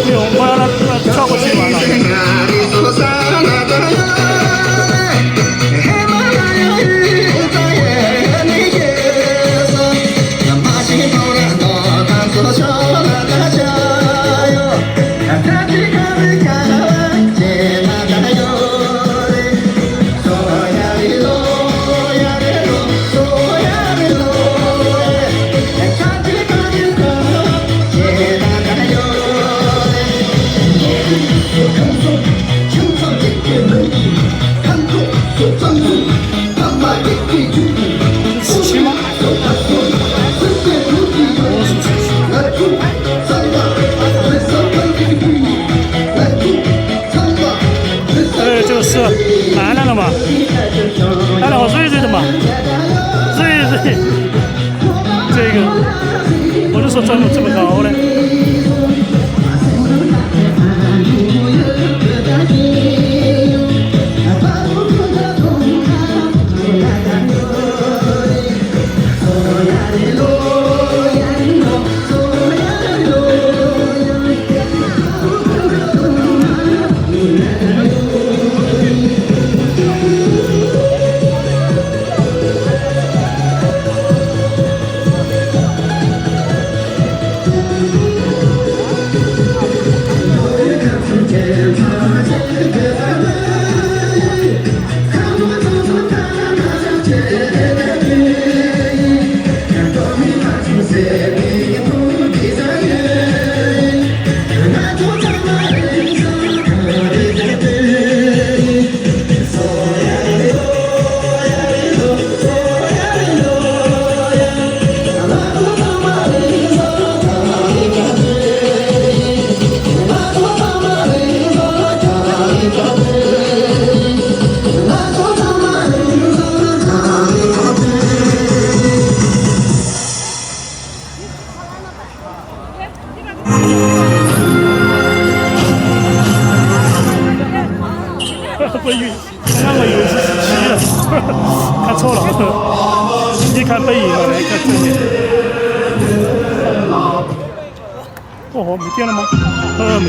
没有，我让他跳过去完了。17吗？就是男的嘛，男的好瑞瑞的嘛，瑞，这个我就说专门这么高嘞。我以为是17了，看错了，一看背影了，来看正面。哦，没电了吗？没。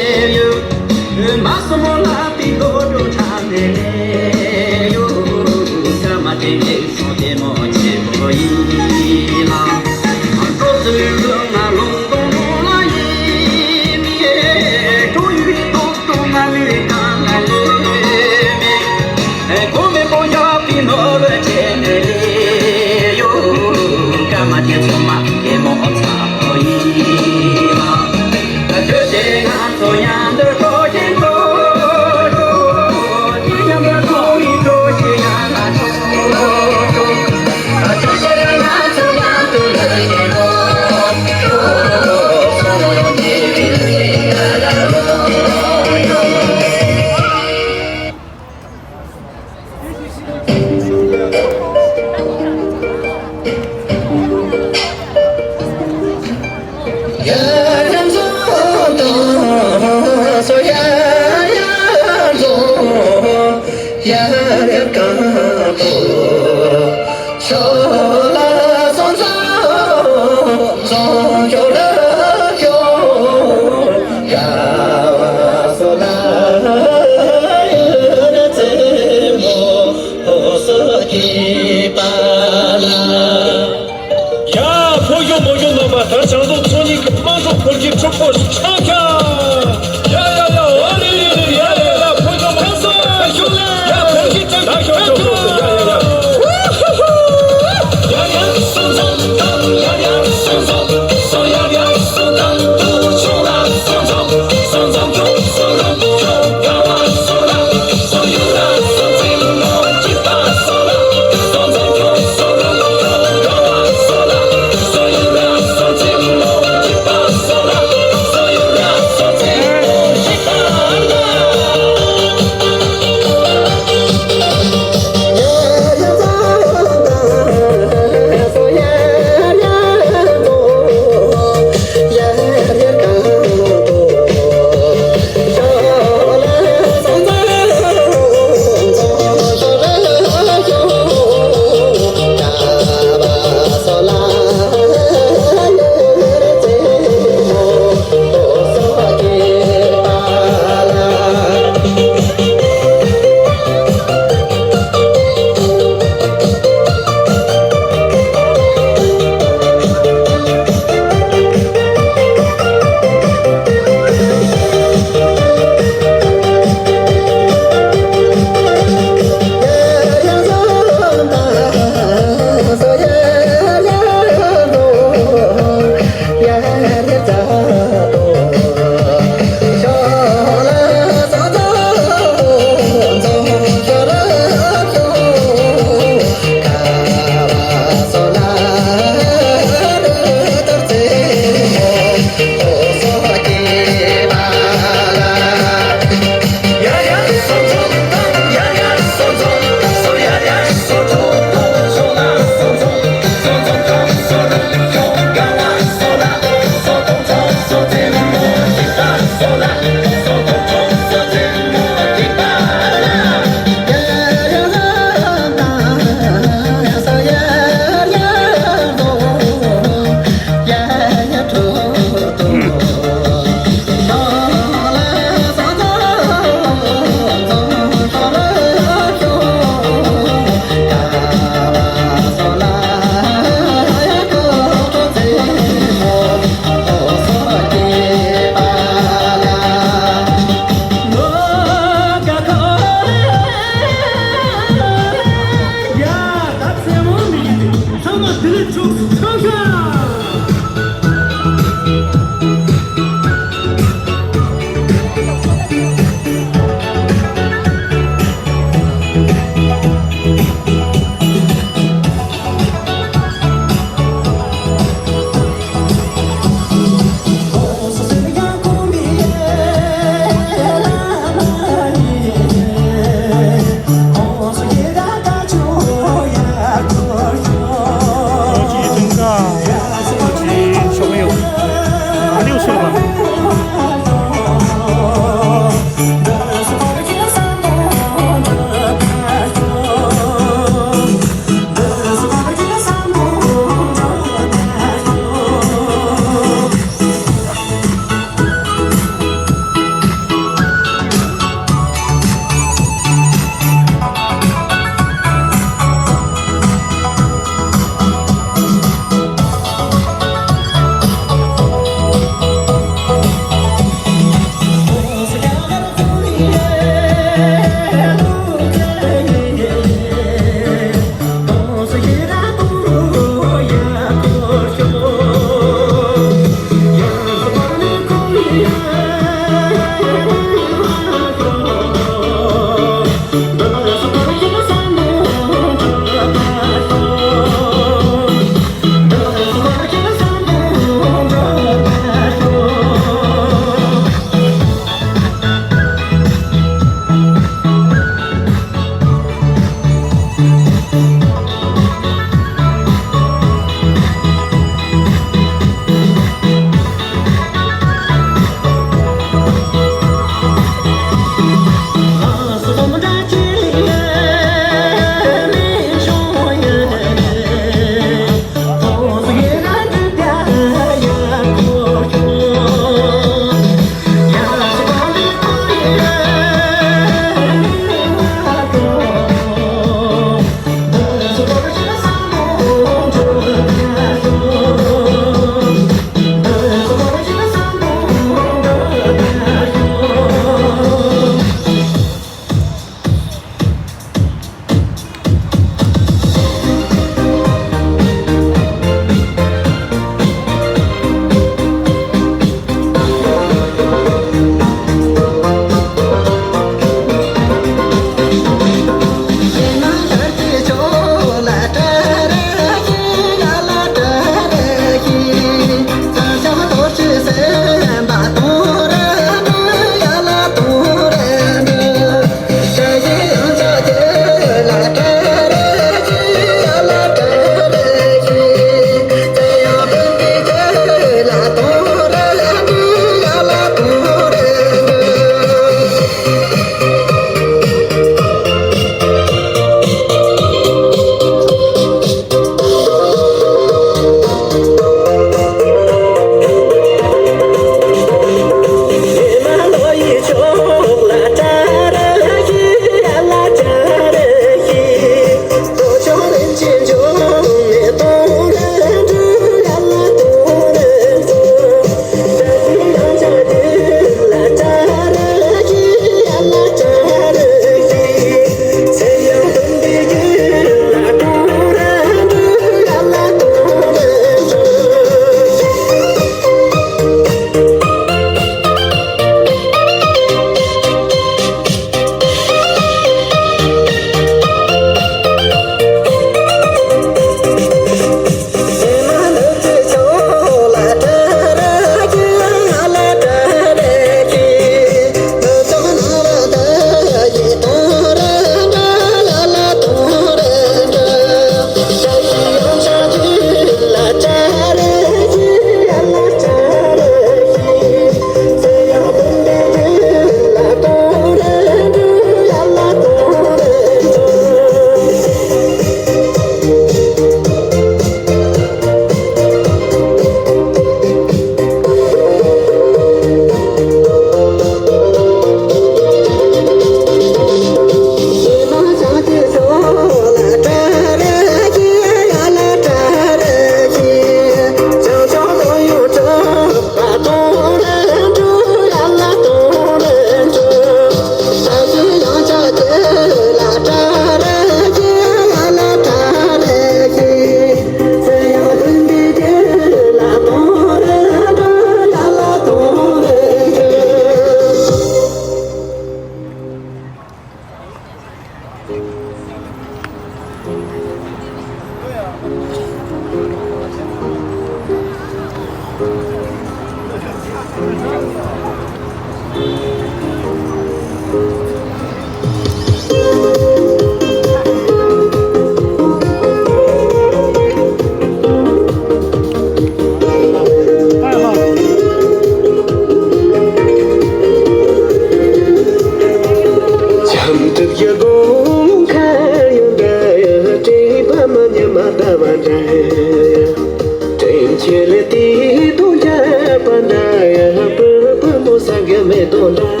Don't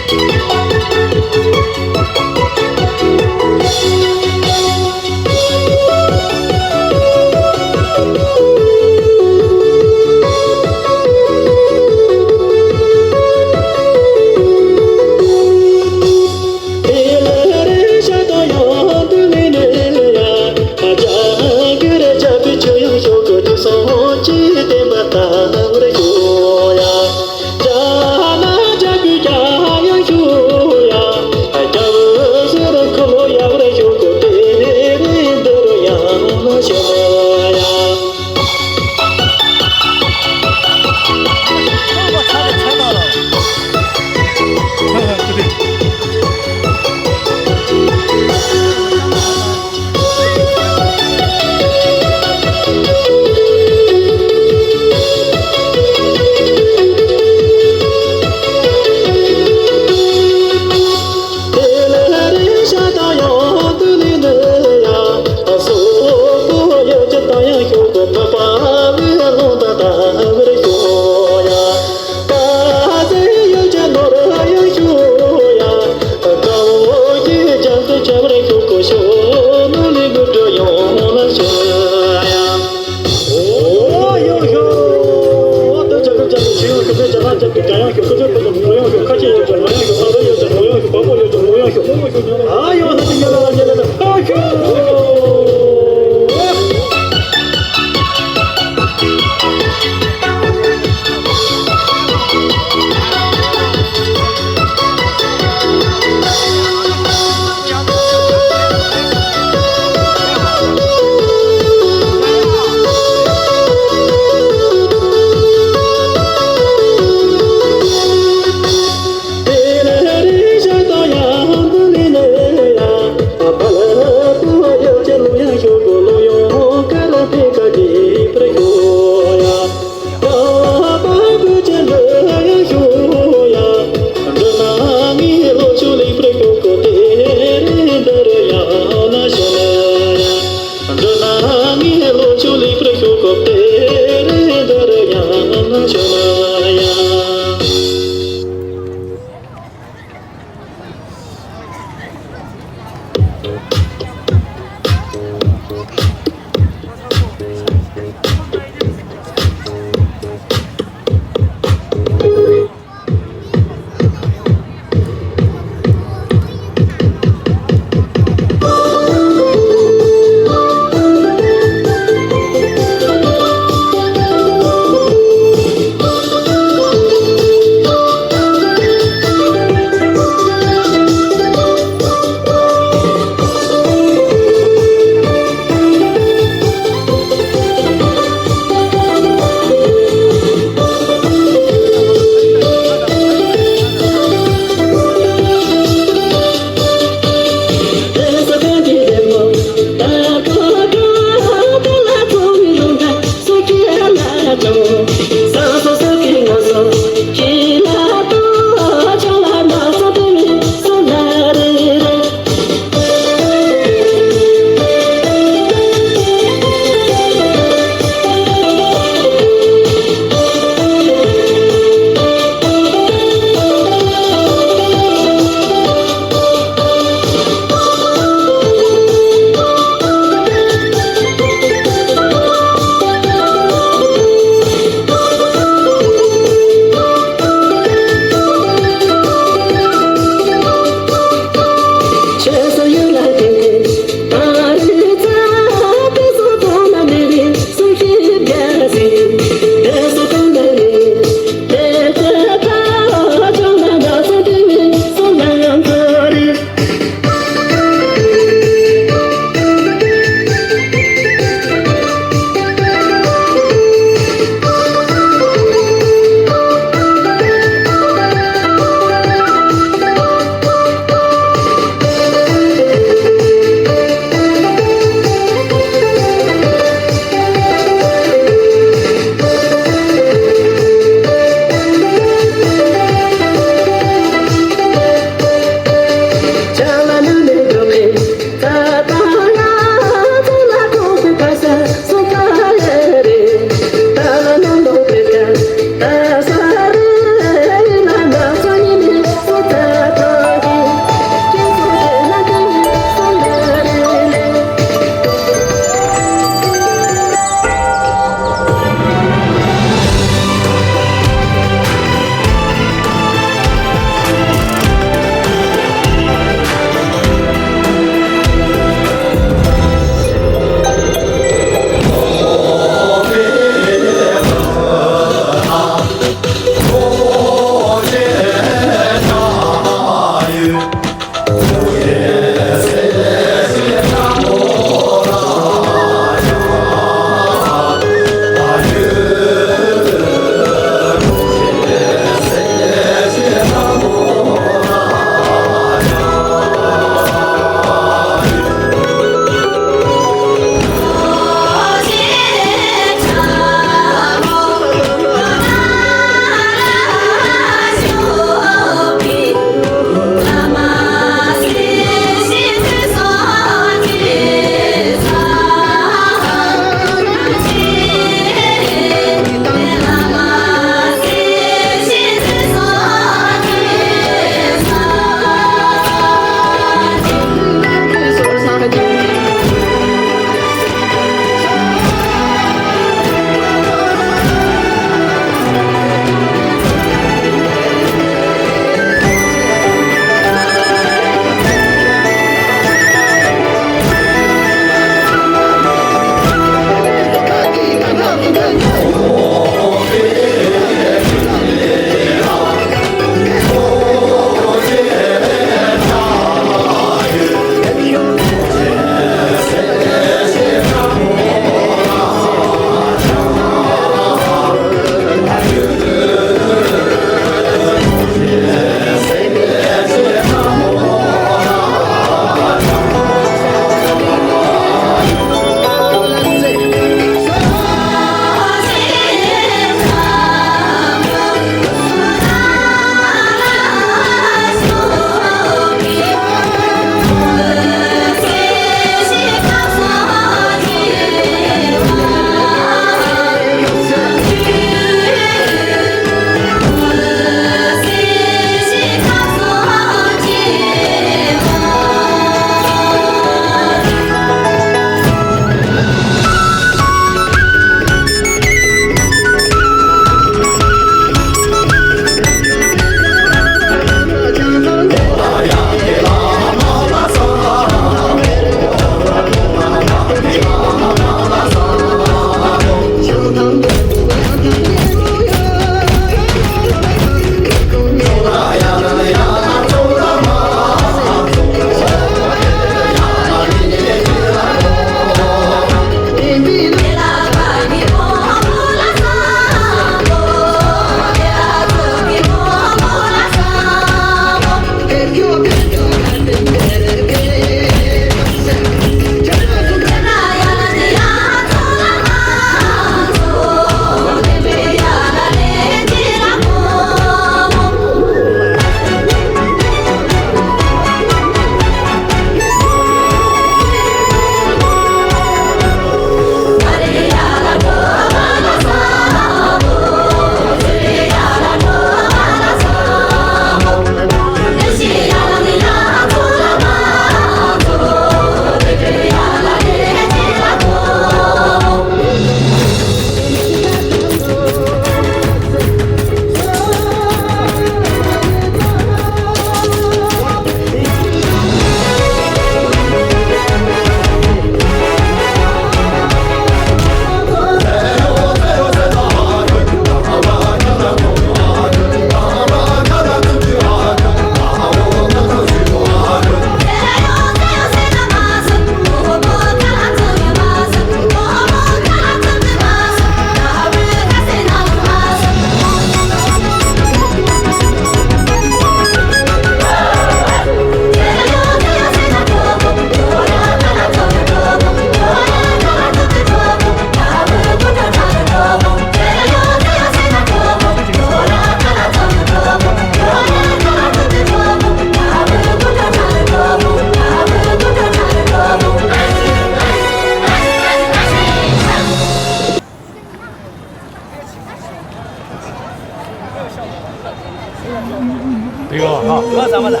对个哈，我怎么的？啊，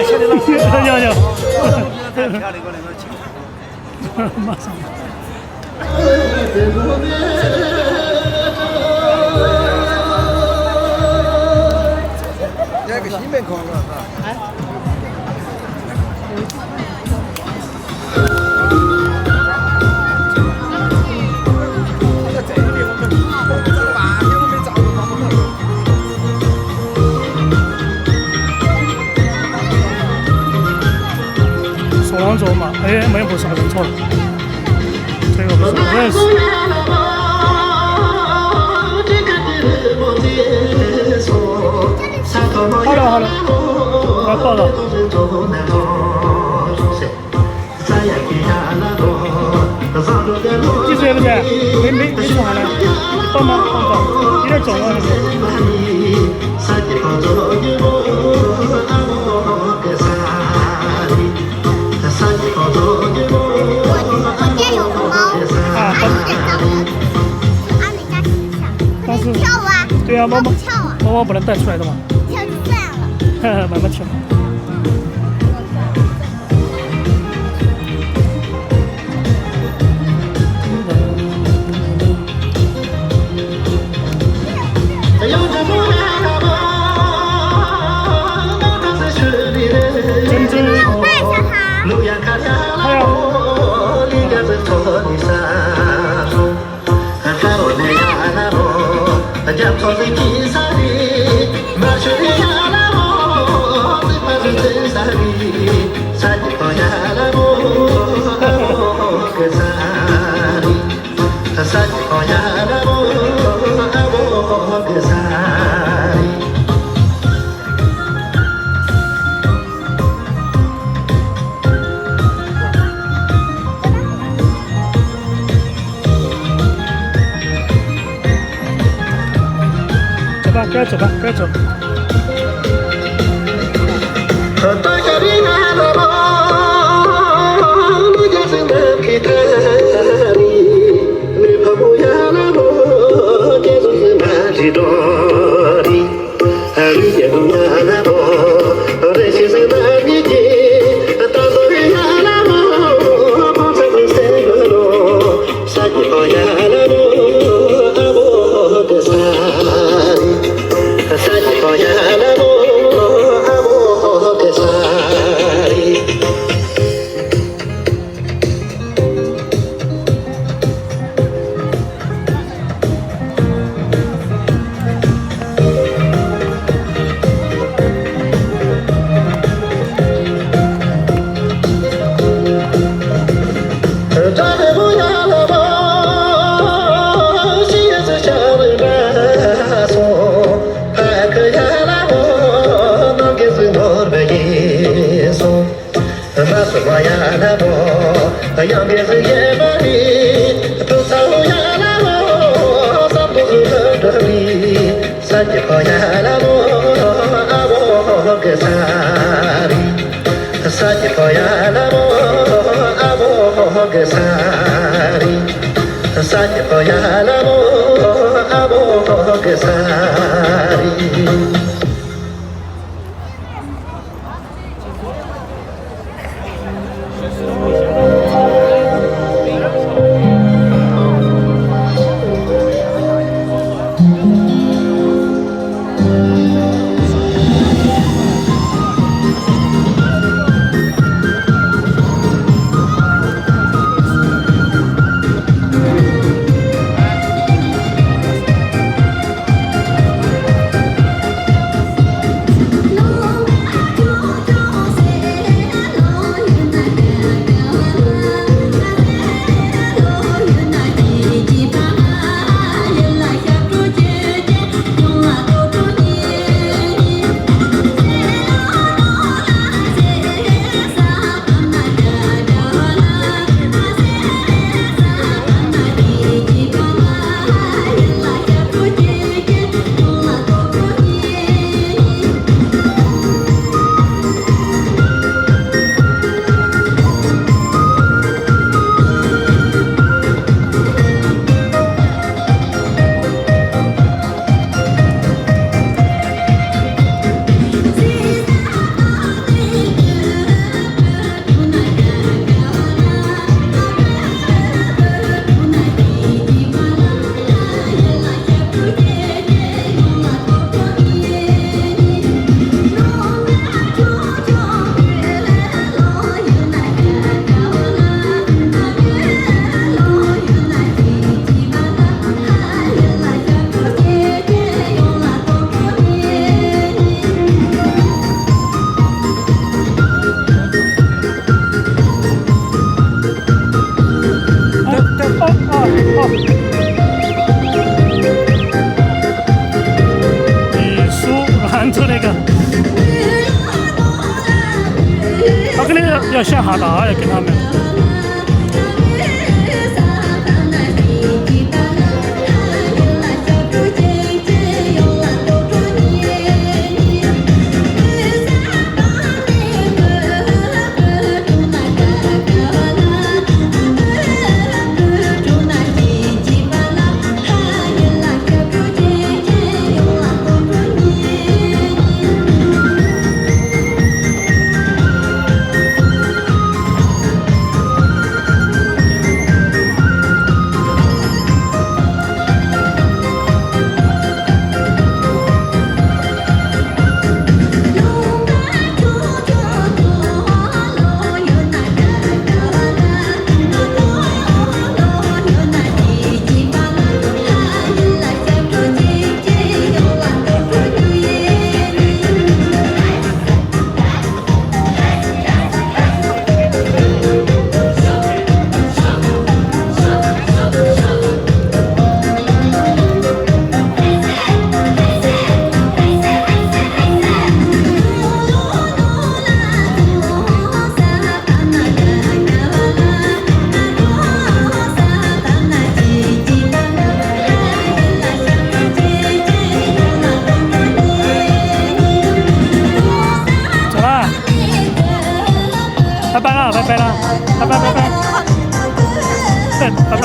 现在要要，漂亮过来，我请。马上。那个西门口了啊。土郎族嘛，哎，没有不是，我认错了，这个不是，不认识。好了好了，快报了。记住不是？没说完呢，报吗？报，有点重了那个。我店有红包，啊，但是跳啊！对啊，猫猫跳啊！猫猫不能带出来的嘛，跳就算了。呵呵，慢慢跳。珍珍，带上它。还有。该走吧，该走。我肯定要想哈达，要跟他们。拜拜了，拜拜了，拜拜拜拜，拜拜。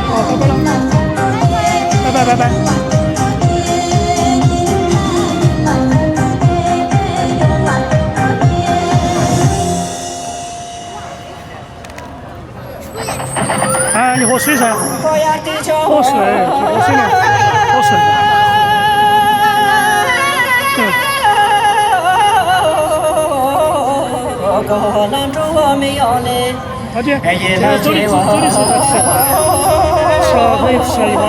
哦，拜拜了，拜拜拜拜。哎，你喝水噻？喝水，喝水呢？喝水。好姐，走的时候在吃饭，可以吃一碗，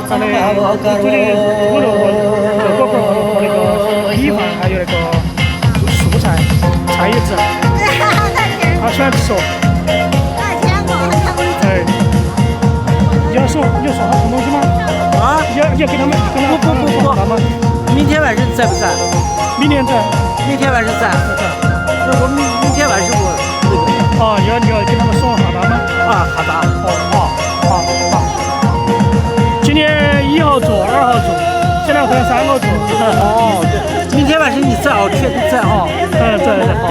咱的煮的猪肉和锅包和那个米饭，还有那个蔬菜、菜叶子，他喜欢吃哦。哎，你要说好吃东西吗？啊？要给他们不，明天晚上在不在？明天在。明天晚上在。我明天晚上我那个。哦，你要跟他们说哈达吗？啊，哈达。好。今天1号做，2号做，这2天3号做。哦，对。明天晚上你在哦，确定在哦。在。好。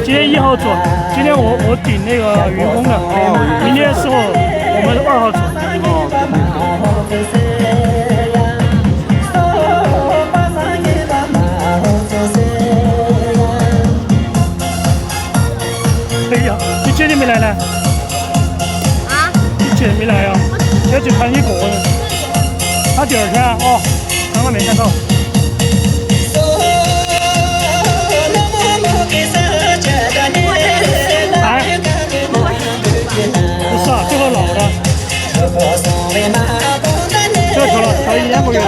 今天1号做，今天我订那个运工的。哦。明天时候我们2号做。哦。哎呀，你姐姐没来呢？啊？你姐没来呀？要去看一个人。他第2天哦，刚刚没看到。哎，不是啊，最后老了。这个了，才1、2个月了。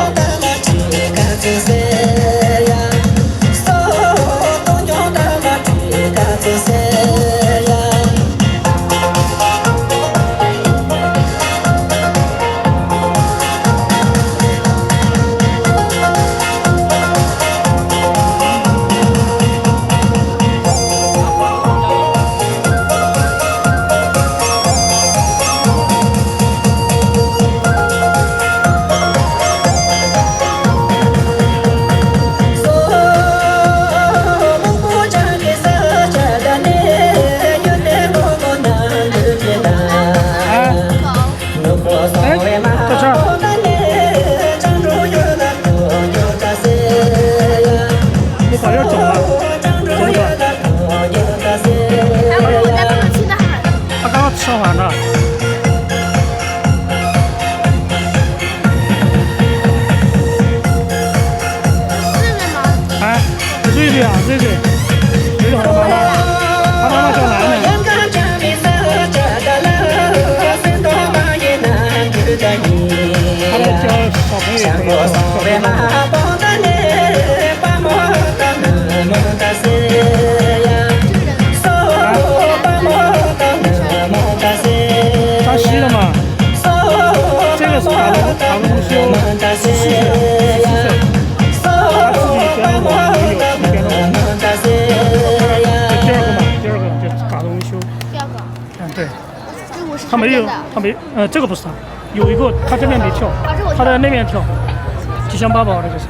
吃完了。哎，瑞瑞啊，瑞瑞和他妈妈，他妈妈叫楠楠。他来教小朋友朋友。他吸了嘛？这个是大龙修14岁，他自己跟我有，跟我。他没有，他没，这个不是他，有一个他这边没跳，他在那边跳，吉祥八宝那个是。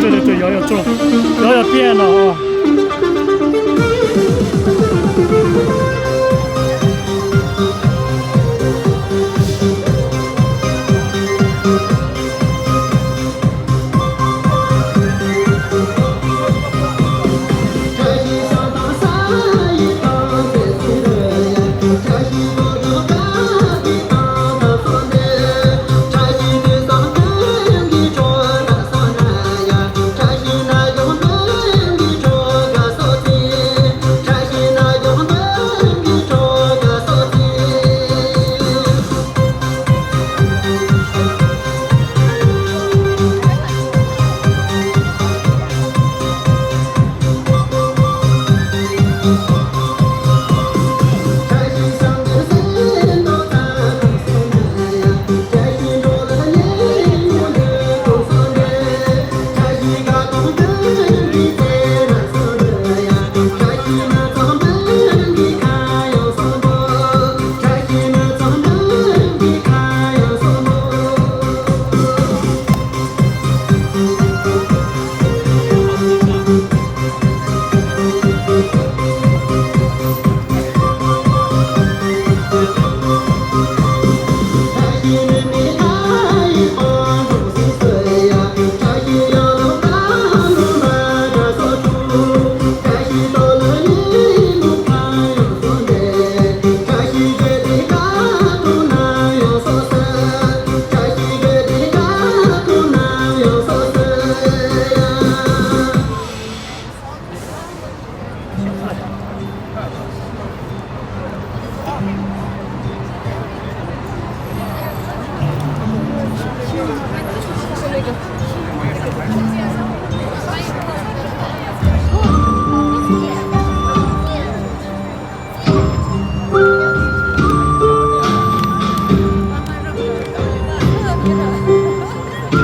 对对对，摇摇重，摇摇变了啊。Hãy subscribe cho kênh Ghiền Mì Gõ để không bỏ lỡ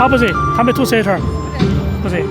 不是，还没吐舌头，不是。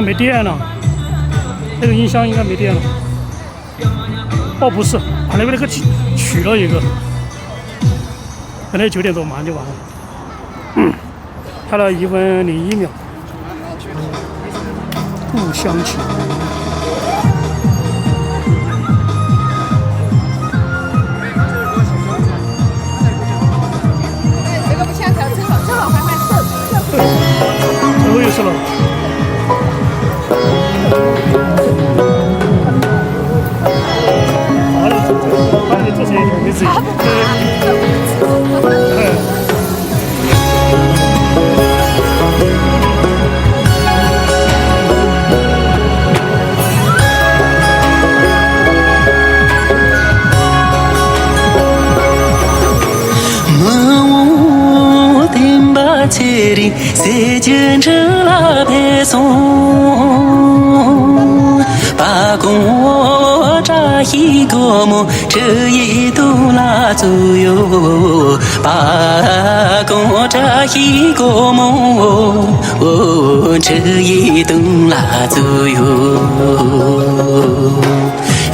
没电了，这个音箱应该没电了。哦，不是，把那个取了一个，本来9点多马上就完了。开了1分01秒。故乡情。这个不像条，正好还卖色。最后一次了。好了，这些没自己。北京城那北松，把公扎一个么，这一度拉左右，把公扎一个么，这一度拉左右。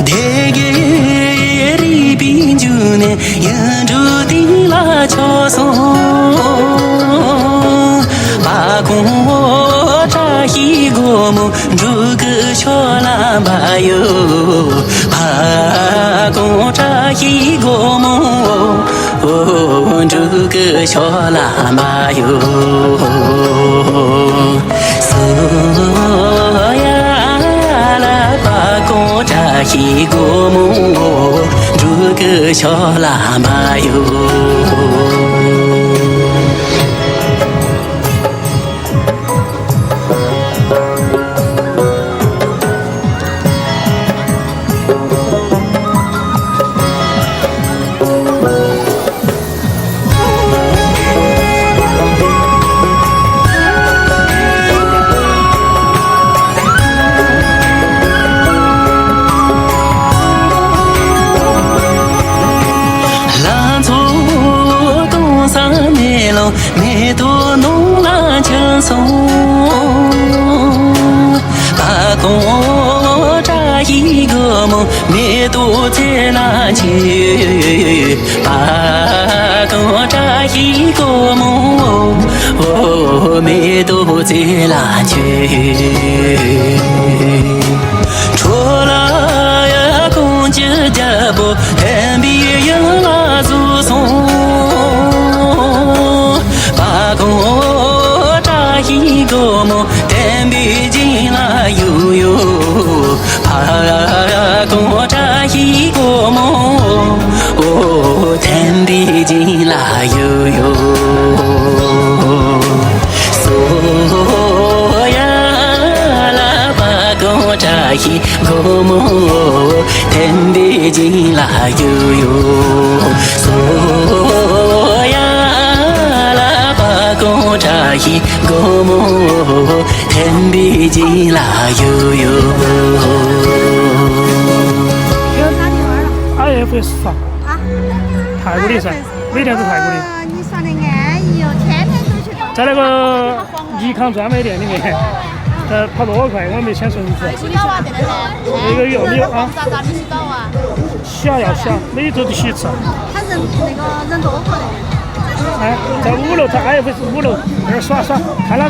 대게리빈주네 연주디 라쳐서 바고 자히고 뭐 누구 쇼라봐요 바고 자히고 뭐 누구 쇼라봐요 바고 자히고 뭐 누구 쇼라봐요每朵浓蓝青松，把公扎一个梦，每朵在蓝秋，把公扎一个梦，每朵在蓝秋，出了呀公鸡的不，天边有那祖宗。巴扎一个么，天边进来悠悠，巴扎一个么，天边进来悠悠，索呀啦巴扎一个么，天边进来悠悠，索呀。公扎一个么，天边进来悠悠。有哪里玩了？ IFS 上，啊？泰国的噻，每天是泰国的。你说的安逸哦，天天都去。在那个尼康专卖店里面，跑多少块，我没签顺子。洗澡啊，对不对？那个有没有啊？咋的洗澡啊？洗要洗，每周都洗一次。他人那个人多不的。哎，在5楼，在 IFS 5楼那儿耍，看了，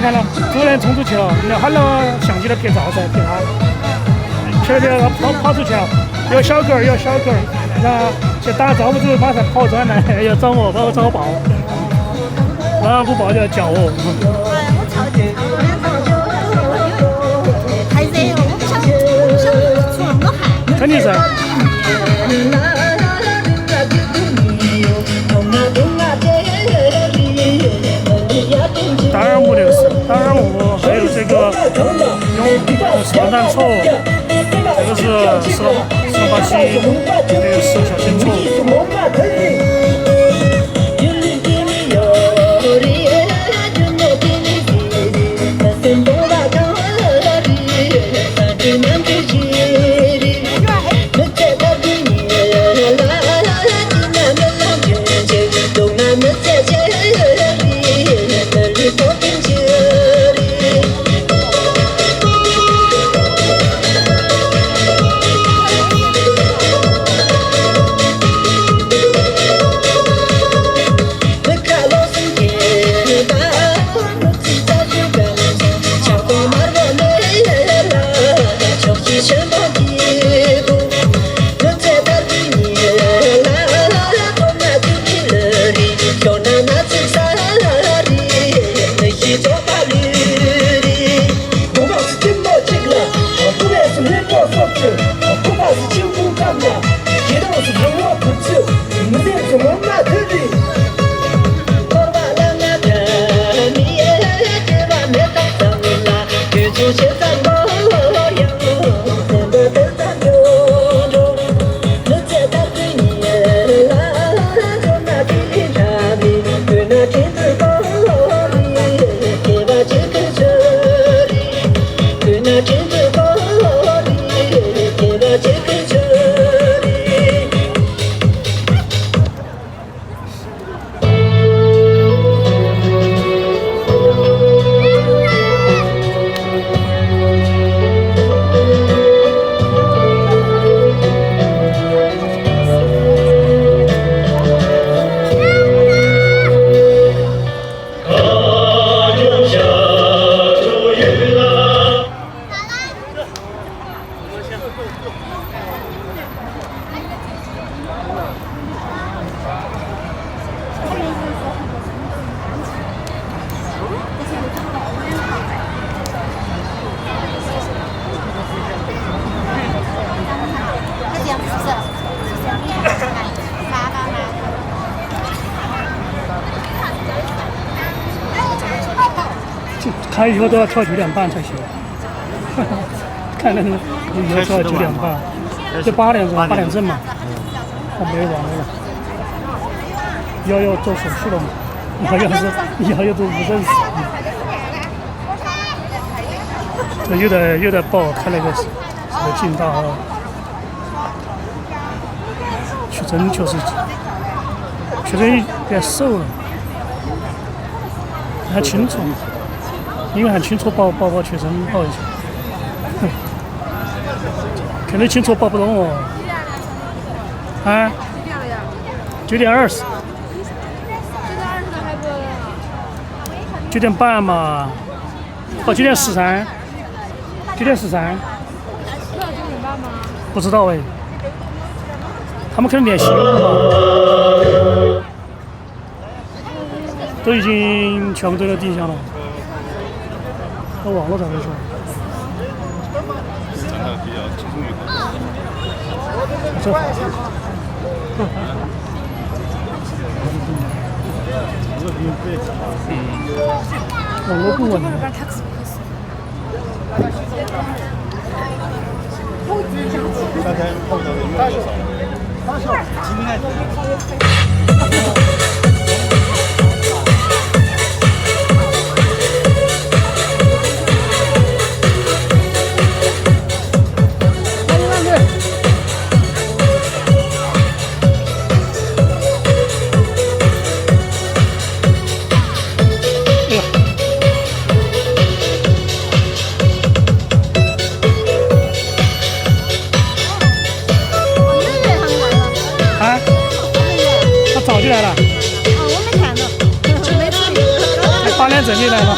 主人冲出去了，然后喊了相机来拍照噻，拍他，前边跑出去了，有小狗儿，然后去打招呼之后马上跑转来，要找我，把我找抱，然后不抱就要叫我。哎，我超2就太热了，我不想出那么多汗。肯定是。当然舞这个是，当然舞还有这个上单错，这个是十八期，这个是小新错。看以后都要调9点半才行。看那个以后调9点半，就8点钟8点正嘛。我没完了，要做手术了嘛？以后要做无症室。又在报看那个什么劲大号。徐峥确实，徐峥有点瘦了，还清楚，因为还清楚报徐峥报一下，肯定清楚报不动哦。啊？9点20。9点半嘛，哦9点13。9点13。不知道哎。他们可能联系了吧？都已经全部都在地下了，都忘了咋回事。真的比较轻松愉快。这网络不稳。刚才碰到的越来越少了。今天。早就来了。我没看到，没注意。8点整就来了。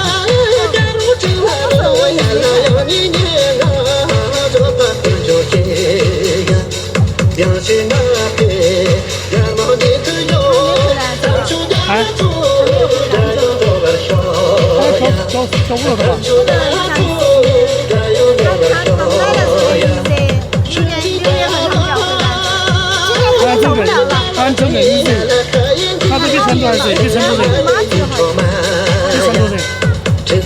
跳舞了的吧？按这个意思，他这比成都还是比成都人，比成都人。哦，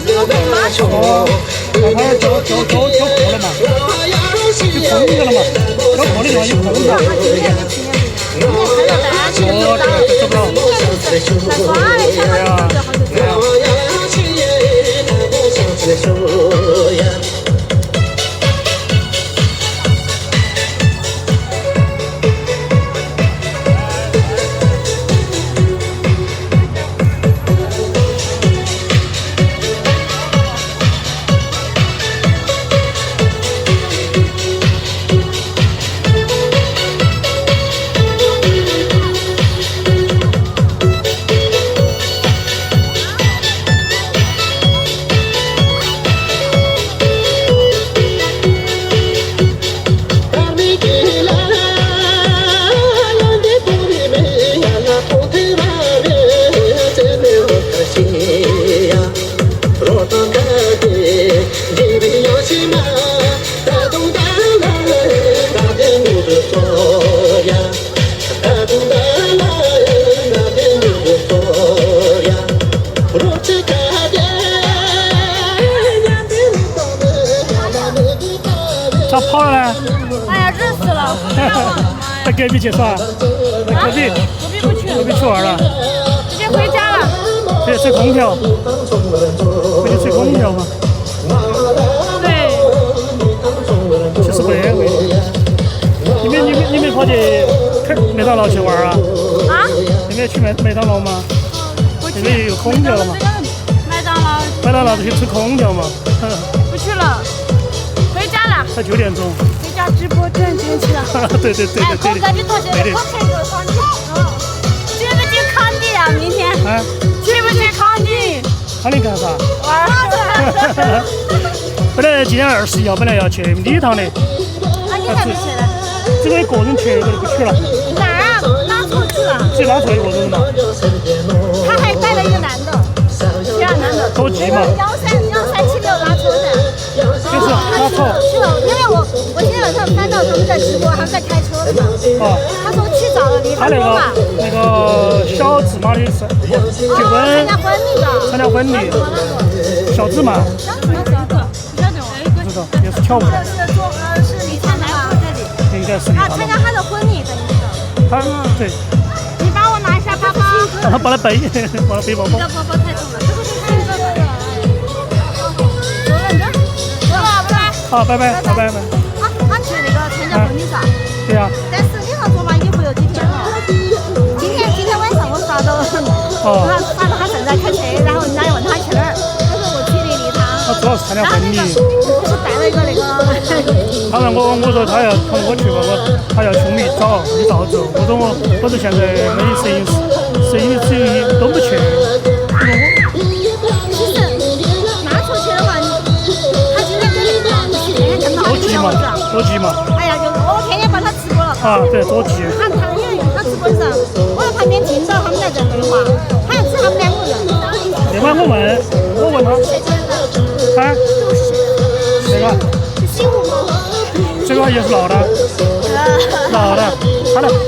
他交破了嘛，就空一个了嘛，交破的地方就空了。哦，这找不到。对啊，对啊。咋跑了呢？哎呀，热死了！在隔壁去耍？在隔壁不去，隔壁去玩了？直接回家了。对，吹空调，回去吹空调嘛。对。其实不安慰。你们跑去麦当劳去玩啊？啊？你们去麦当劳吗？那边有空调了嘛？麦当劳就去吹空调嘛。不去了，回家了。才9点钟。回家直播赚钱去了。对。哎，空哥，你同学的空气给我放去。去不去康定啊？明天？啊？去不去康定？康定干啥？玩儿。本来今天21号本来要去礼堂的。啊，你还没去呢？这个个人去，我就不去了。哪儿啊？拉错去了。只拉错一个人嘛。他还带了一个男的，其他男的。着急嘛。1376拉错的。就是拉错。是的，因为我今天晚看到他们在直播，他们在开车的嘛。哦，他说去找了李他凡波嘛。那个小芝麻的是结婚，参加婚礼，小芝麻，不知道也是跳舞的，是李灿来我这里。应该是他参加他的婚礼等于是。他对，你帮我拿一下包包。让他帮他背，帮他背包包。这个包包太重了，这个是他的。走了，拜拜。好，拜拜，拜拜拜。他去那个参加婚礼照。对呀。但是你上说嘛，也会有几天了。今天晚上我刷到，他正在开车，然后人家又问他去哪儿，他说我去的礼堂。他主要是参加婚礼。不是带了一个那个。他让我说他要同我去吧，他要兄弟找你照走。我说现在没摄影师都不去。其实拿出去的话，他今天跟那个天天看到他小伙子。多急嘛。哎呀，就我天天帮他直播了。啊，对，多急。因为他直播的时候，我在旁边听到他们在这对话，好像只他们2个人。那晚我问他，啊，这个，这个也是闹的，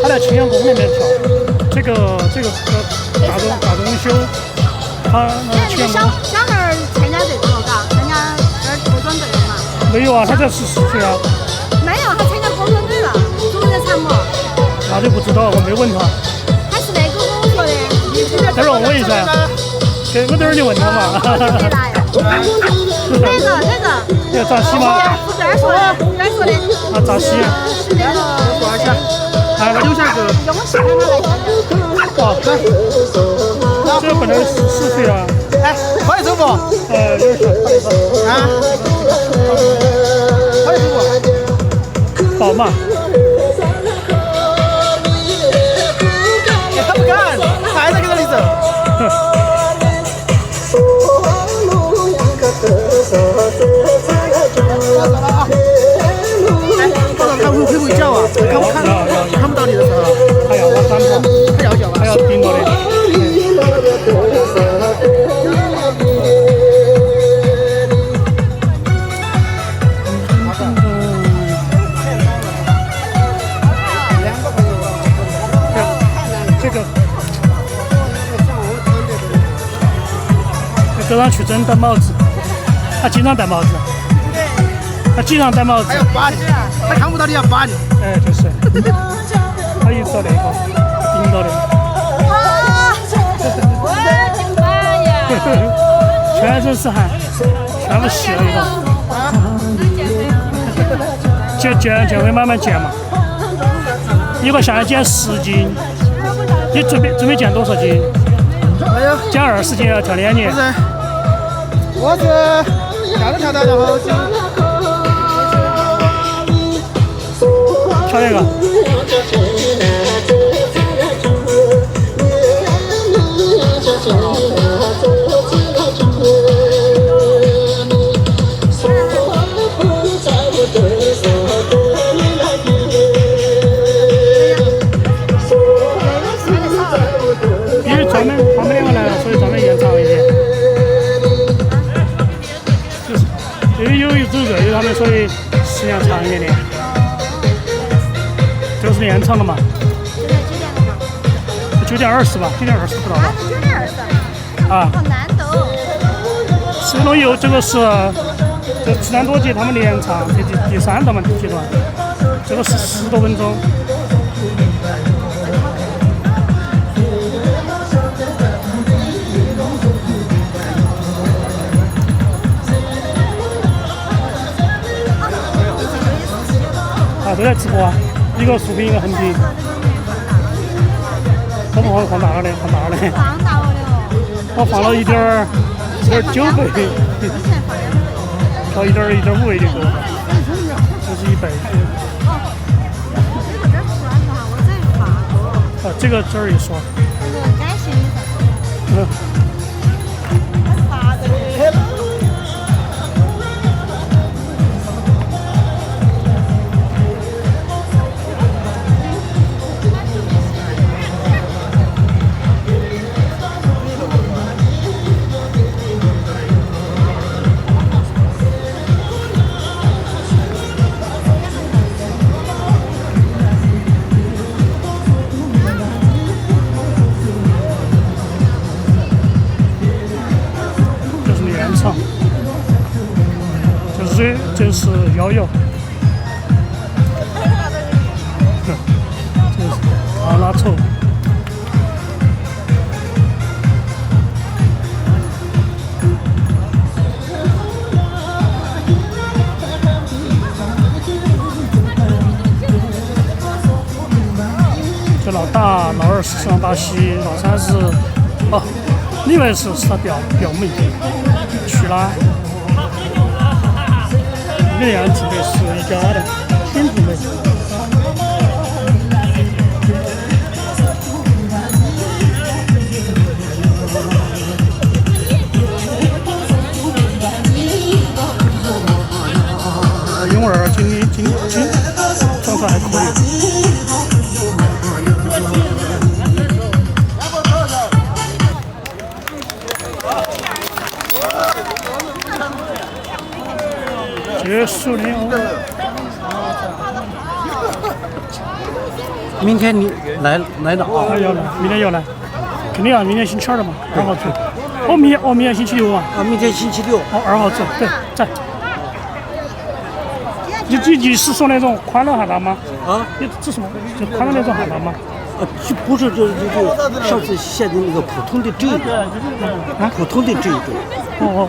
他在青阳宫里面跳，这个大中修，他那青阳宫。小孩参加这个了，嘎，参加国专队的嘛。没有啊，他才14岁啊。没有，他参加国专队了，主任参谋。那就不知道，我没问他。他是那个跟我说的。待会儿我问一下，我等会儿就问他嘛。那个咋洗吗？不这儿说的，这儿说的。啊，咋洗？是那个多少钱？哎，我留下个。用洗让他来。哦，这个本来14岁啊。哎，快点走不？有点小。啊？快点走不？宝马。他不敢，还在跟着你走。看会不会叫啊？看不到你的时候，他要我单跑，他要叫吧？他要盯我的。这个去真戴帽子，他经常戴帽子，他经常戴帽子。他要扒你，他看不到你要扒你。哎，就是，他一直到那个盯到的。我的妈呀！全身是汗，全部洗了一个。减肥慢慢减嘛，一个下来减10斤，你准备减多少斤？哎呦，减20斤要跳2年。我是跳着跳着，然后就跳那个。因为他们2个来了，所以专门延长一点。就是因为有一组热于他们，所以时间长一点点。这个是延长的嘛？9点20吧，9点20不到吧9点20。啊。好难得哦。这个东西这个是这7段多节他们连唱，第3段嘛阶段，这个是10多分钟。啊，都在直播啊，一个竖屏一个横屏。我不放大了的，放大了的。放大了的哦。我放了1.9倍，调1.5倍的歌，这是1倍。啊，这个这儿一说。感谢你。水就是腰油，这是卡拉丑。这老大、老二是上大西，老三是哦，另外是他表妹娶了。那两姊妹是一家的亲姊妹。勇儿今状态还可以。结束了。明天你来了啊？要来，明天要来，肯定要，明天星期二了嘛，2号走。明天星期六啊。啊，明天星期六。哦，2号走，对，在。你是说那种宽的汉大吗？啊？你这什么？就宽的那种汉大吗？就不是就上次现的那个普通的这一种，啊，普通的这一种。哦，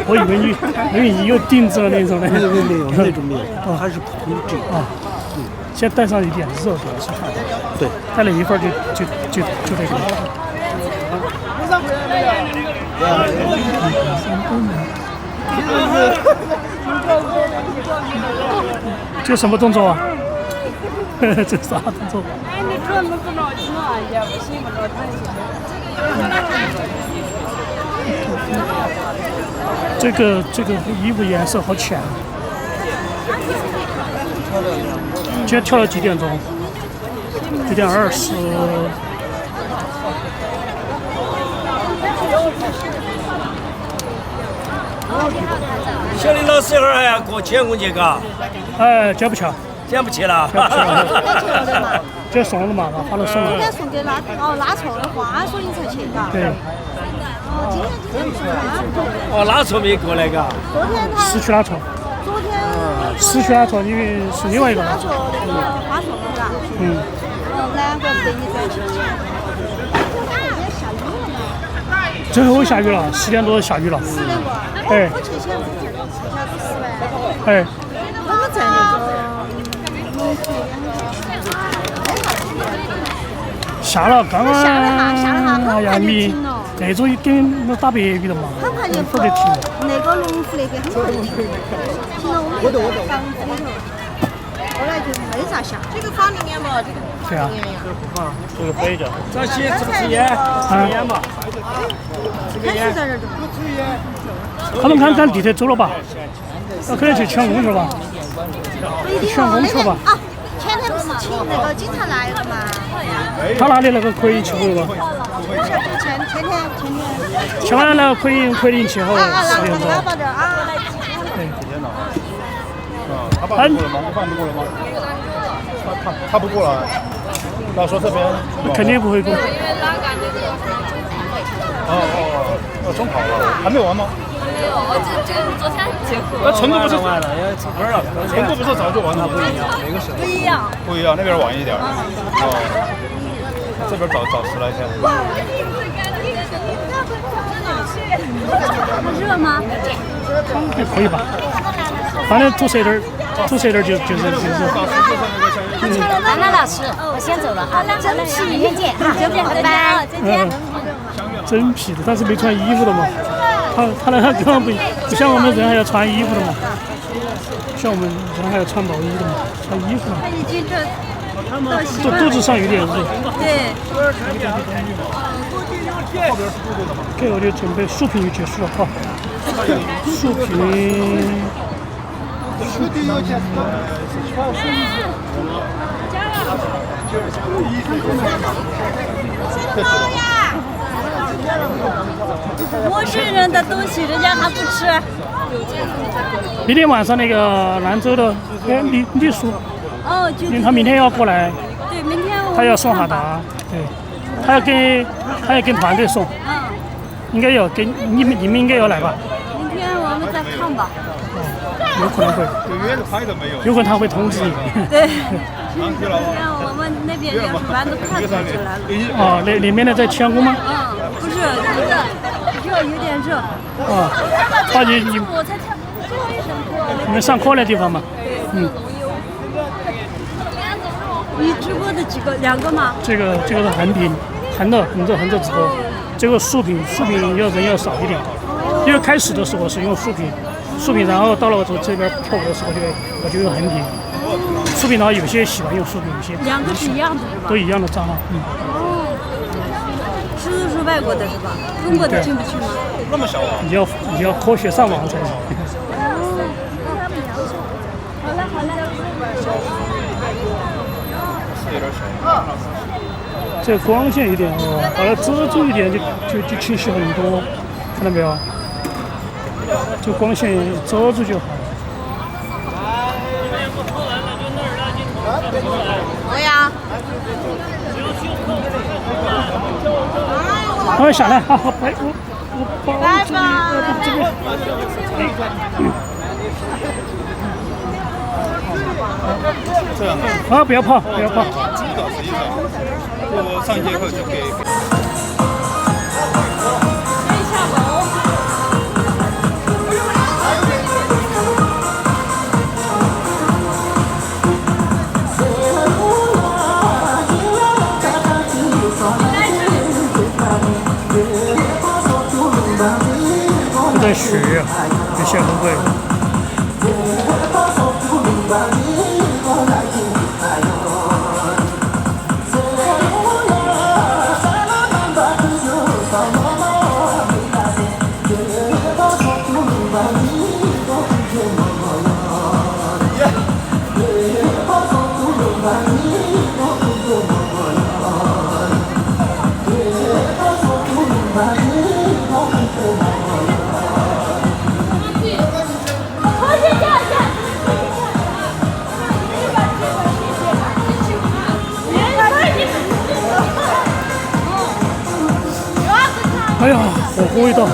我以为你又定制了那种的。没有那种没有，还是普通的这一种。啊，先带上一点肉主要是。对，带了一会儿就这个。这什么动作啊？这啥动作？这个衣服颜色好浅。今天跳了几点钟？9点20。小林老师一会儿还要过钱公节嘎？哎，交不起，捡不起了。这送了嘛，把它送了。今天送给拉错的话，所以你才去嘎。对。哦，今天不是拉。哦，拉错没过来嘎？昨天他。失去拉错。昨天。失去拉错，因为是另外一个拉错。花送了嘎。难怪不得你在去。最后下雨了，10点多下雨了。10点过。哎。我去前不是下子10万。哎。我们在那个。下了，刚刚。下了，哎呀，你那种跟那打白雨的嘛，很快就停。那个龙湖那边很快就停了我们房子里头。后来就没咋下。这个房里面嘛，这个。对啊。这个背着。这些抽支烟，抽烟嘛。还是在这儿的。他们看地铁走了吧？那可能去抢公车吧？抢公车吧？啊，前天不是请那个警察来了吗？他拿的那个可以去后吧？前天。抢完那个可以去后10点钟。对。他爸不过来吗？我爸不过来吗？他不过来。他说这边。肯定不会过。中考了，还没完吗？没有，这昨天结婚。那成都不是完了，要上班了。成都不是早就完了？不一样，那个时候不一样。不一样，那边晚一点。这边早10来天。热吗？还可以吧，反正堵塞点就是。那老师，我先走了啊，真皮，明天见啊，拜拜，再见。真皮的，但是没穿衣服的嘛。他那根本不像我们人还要穿衣服的嘛，像我们人还要穿毛衣的嘛，穿衣服的。他已经这肚子上有点热。对。给我的准备竖屏就结束了哈，竖屏。陌生人的东西人家还不吃。明天晚上那个兰州的秘书，因为他明天要过来，对，明天他要送哈达，对，他要跟团队送，应该要跟你们应该要来吧？明天我们再看吧。有可能会，有约的拍的没有？有可能他会通知你。对，啊，约了吗？像我们那边人一般都不太通知来了。哦，那里面的在签过吗？不是，热，有点热。哦，哦你我才看最后一堂课。你们上课的地方吗？嗯。你直播的两个吗？这个是横屏，横着直播。这个竖屏人要少一点，因为开始的时候是用竖屏，然后到了我这边跳舞的时候我就用横屏。竖屏的话，有些喜欢用竖屏，有些两个是一样的是吧？都一样的账号。是都是外国的是吧？中国的进不去吗？那么小啊？你要科学上网才行。有点小。这个光线有点把它遮住一点就清晰很多，看到没有？这光线遮住就好。对呀。我下来，好，拜拜。这边。这样的。啊，不要跑。知道，我上一节课就给。都在学，有些不会。哎呀，火锅味道。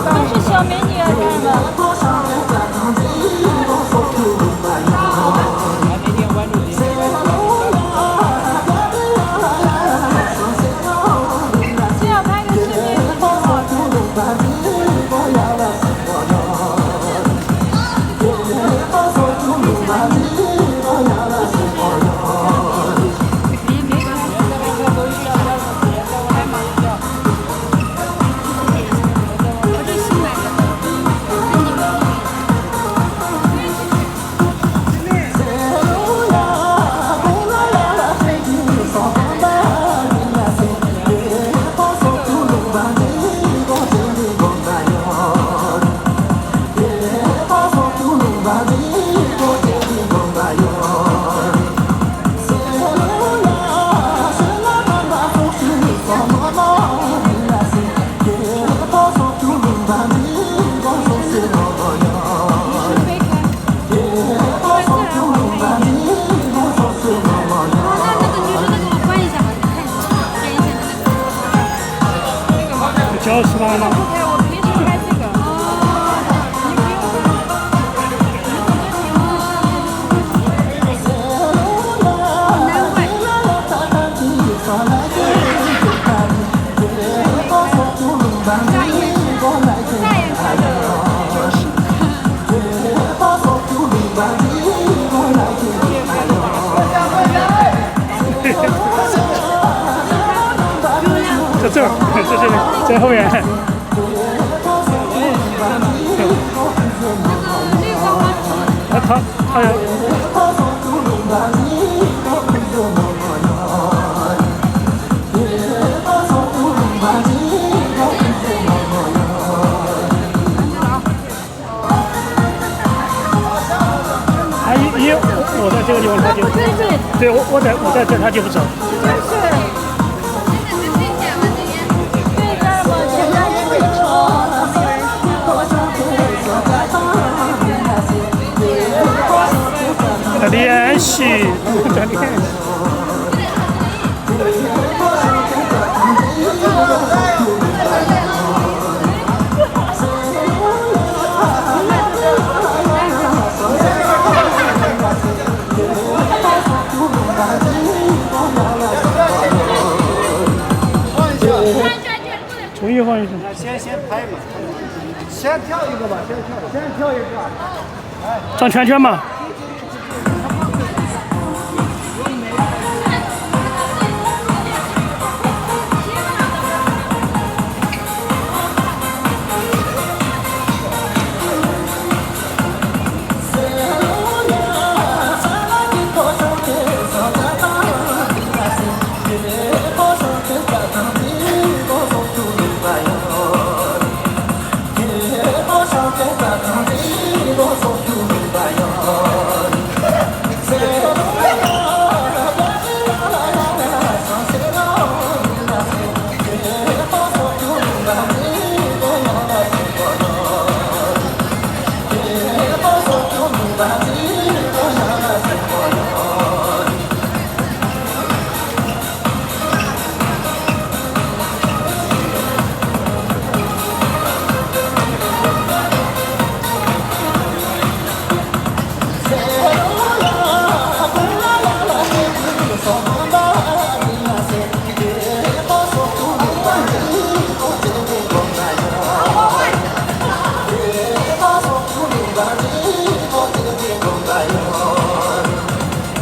都是小美女啊，看吧。这儿，在后面。他呀。我在这个地方他就对我在这他就不走。联系，联系。重新放一次。先拍一个，先跳一个吧，先跳一个。转圈圈嘛。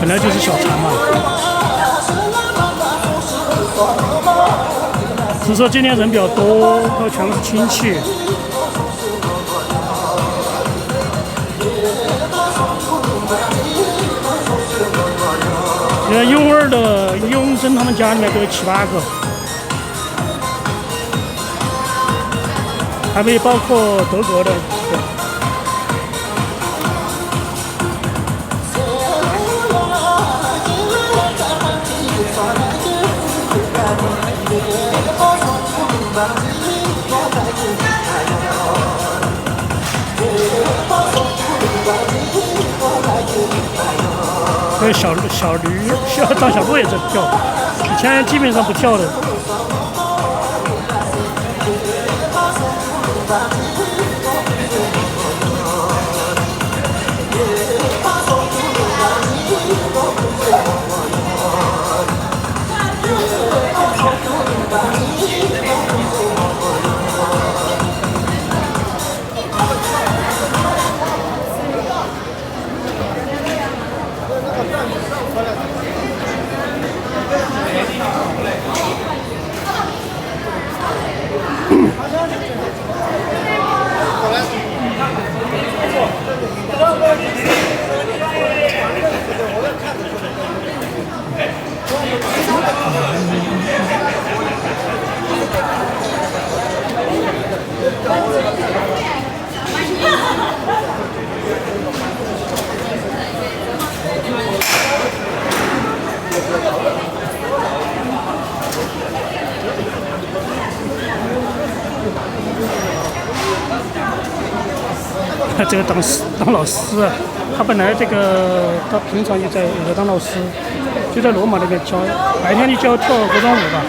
本来就是小茶嘛，只是说今天人比较多，都全部是亲戚。你看永儿的永生他们家里面都有7、8个，还没包括德国的。还有小驴，张小璐也在跳，以前基本上不跳的。这个当老师啊，他本来他平常也在当老师，就在罗马那边教，白天就教跳国妆舞吧，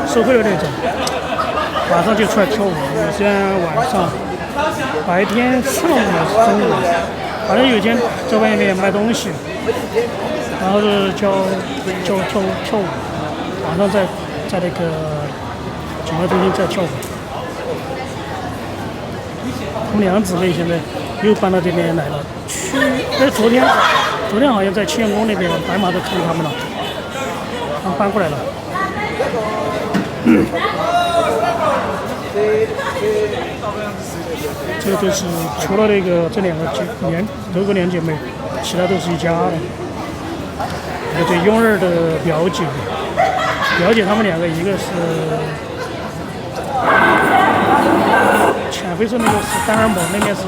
社会的那种，晚上就出来跳舞。有些晚上，白天上午还是中午，反正有一天在外面卖东西，然后是教舞，晚上在那个酒吧中心在跳舞。他们2姊妹现在又搬到这边来了。昨天好像在青阳宫那边白马都看到他们了，他们搬过来了。这个就是除了那个这两个两姐妹，其他都是一家的。这个对勇儿的表姐她们两个，一个是前非洲那个是丹尔蒙，那边是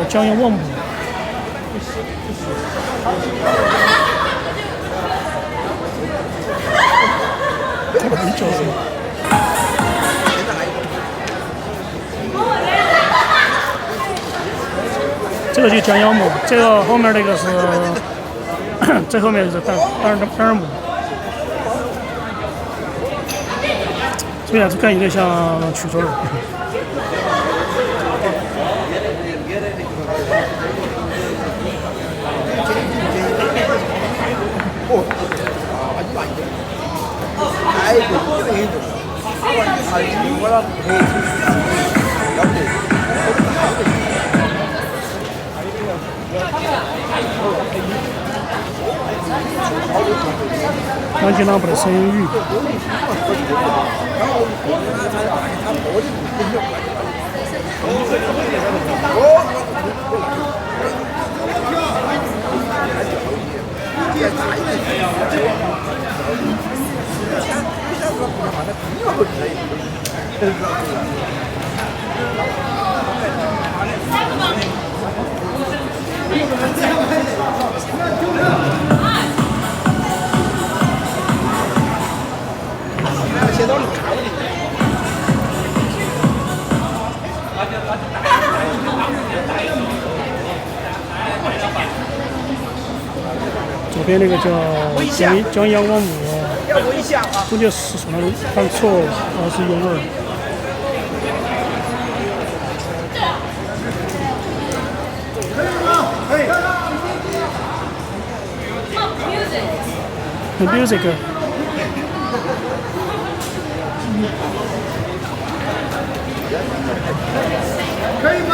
江阳旺姆。很久了。这个就江阳姆，这个后面那个是，这后面是丹尔姆。这样子看有点像曲周人。杨金郎不的声誉。左边那个叫江阳王母，中间是什么犯错，而是勇儿。music。可以吗？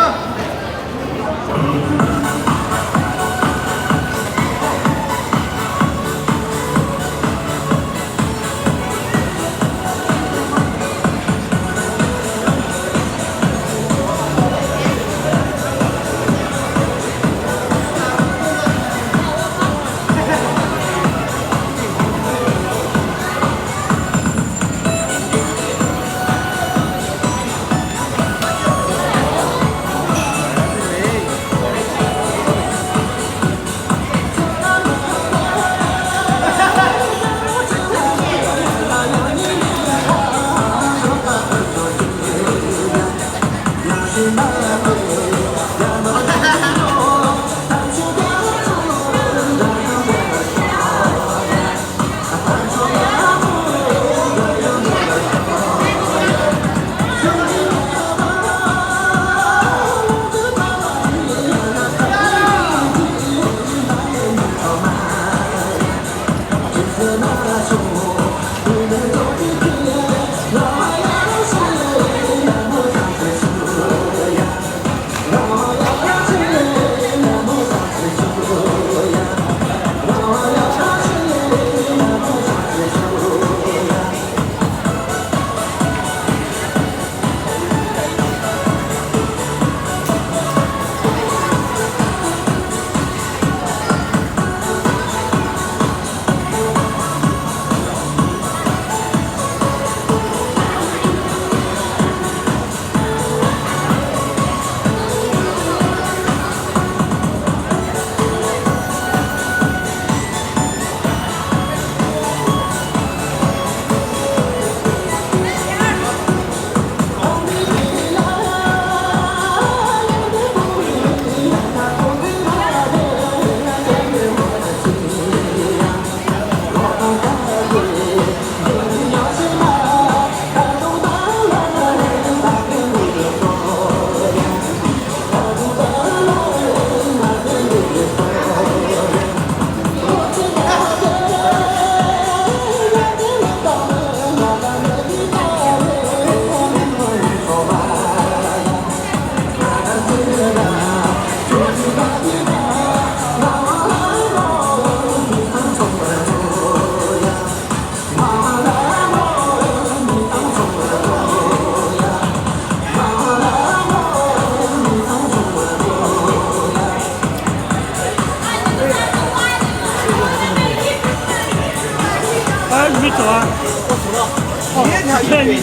在你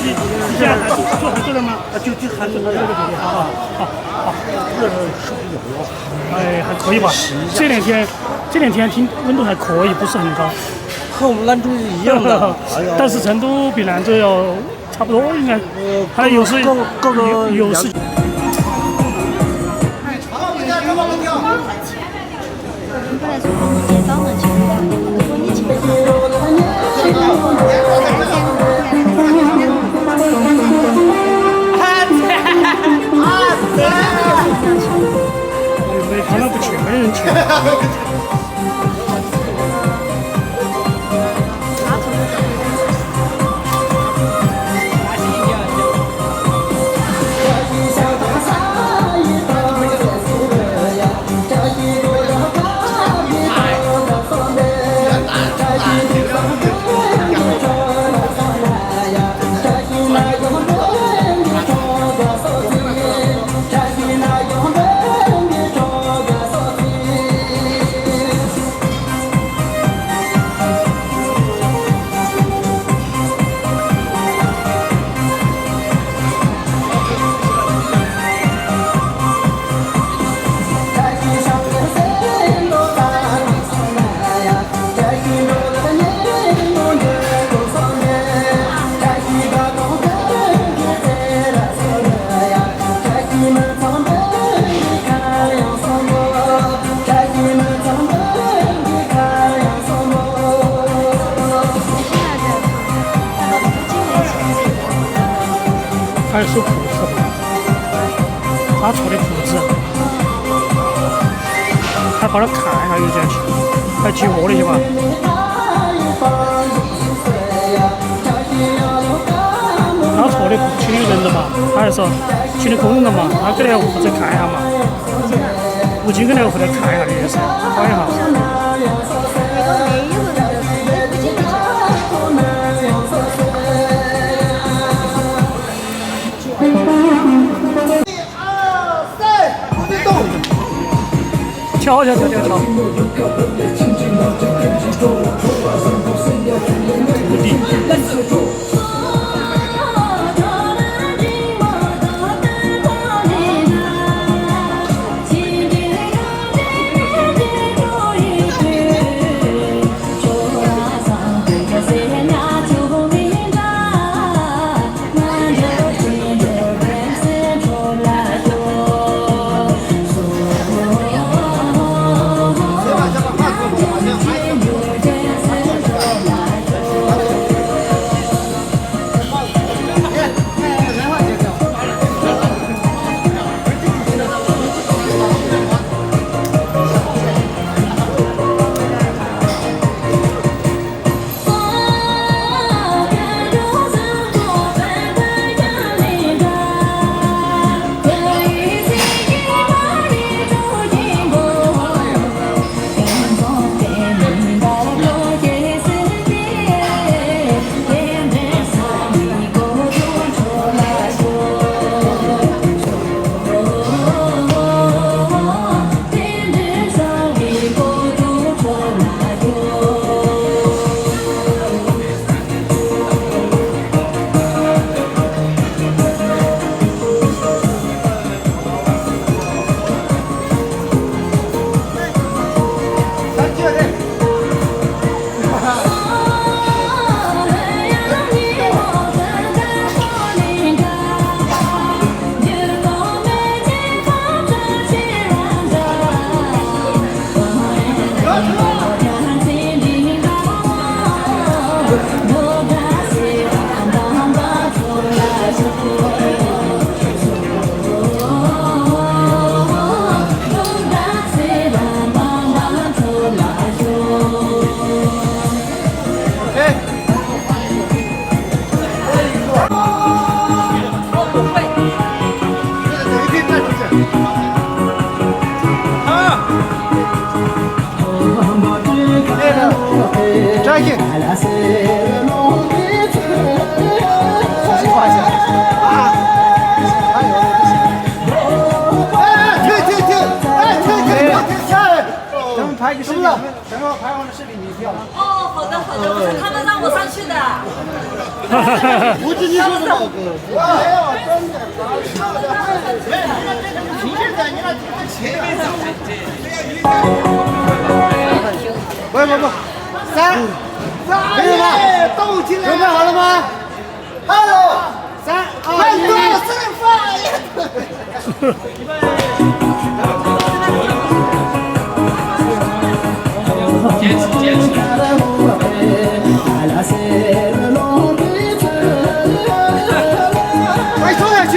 现在做还做了吗？就还是那个好，热是比较高。哎，还可以吧。这两天听温度还可以，不是很高。和我们兰州一样的，但是成都比兰州要差不多，应该。还有时各个有时。本来说今天早上去，如果你去的没他们不去，没人去。还是收裤子，他出的裤子，还跑那看一下有点去，还集合了去吧。他错的不请的人了嘛，他还说请的工人嘛，他给那个负责看一下嘛，吴京给那个负责看一下的意思，看一下。跳。一个视频，等会儿拍完了视频你跳。哦，好的好的，不是他们让我上去的。不是你说什么？哎呀，真的，你现在你那前面上。不，三，没有吗？动起来，准备好了吗 ？Hello， 3、2、快冲下去！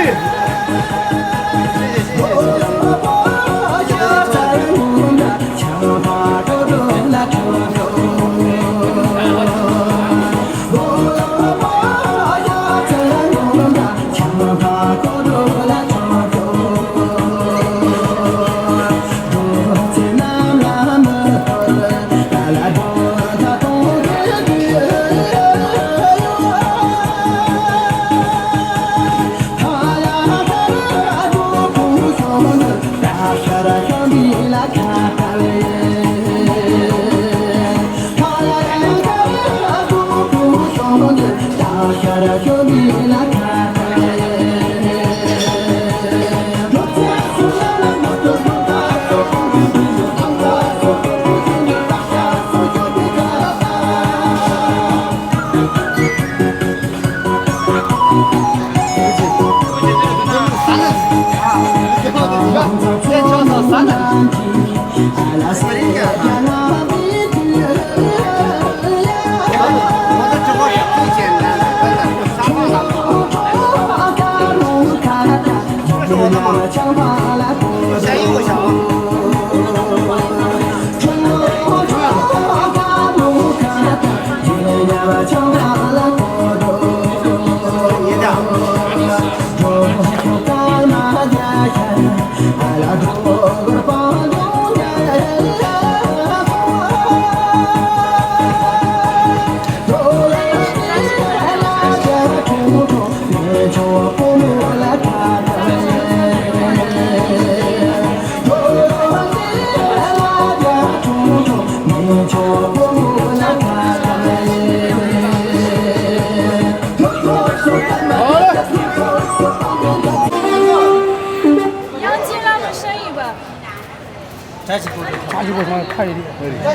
加起过程快一点，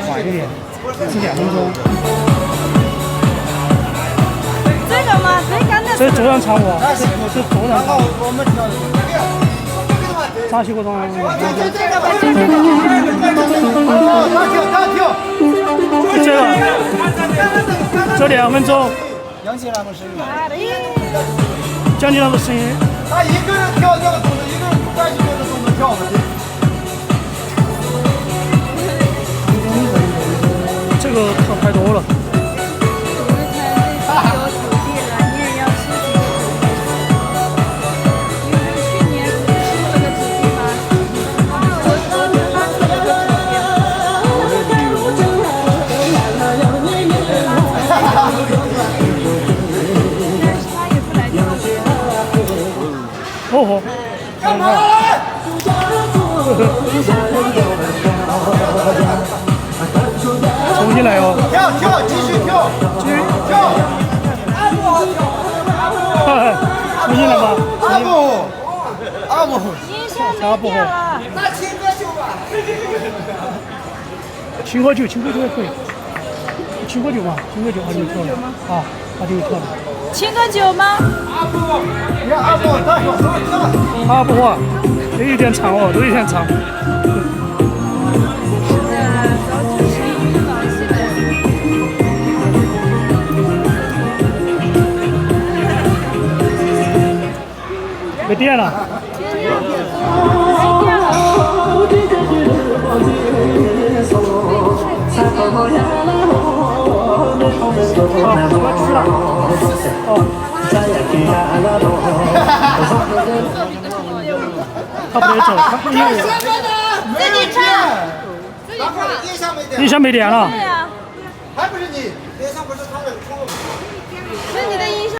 晚一点，4、2分钟。这个吗？这昨天唱过，是昨天唱。扎西过程。这2分钟。杨姐他们声音。江姐他们声音。他一个人跳这个动作，一个人不关心这个动作跳的。这个跳太多了。哦重新来哦！跳，继续跳！重新来吧！阿姆，阿布，那请喝酒吧。请喝酒也可以。请喝酒嘛，请喝酒还就跳了啊，他就跳了。请个酒吗？阿布，你看阿布，阿布啊，都有点长哦，都有点长。没电了。他不得走，他不因为自己唱，音响没电了。对呀，还不是你，脸上不是他的。是你的音响。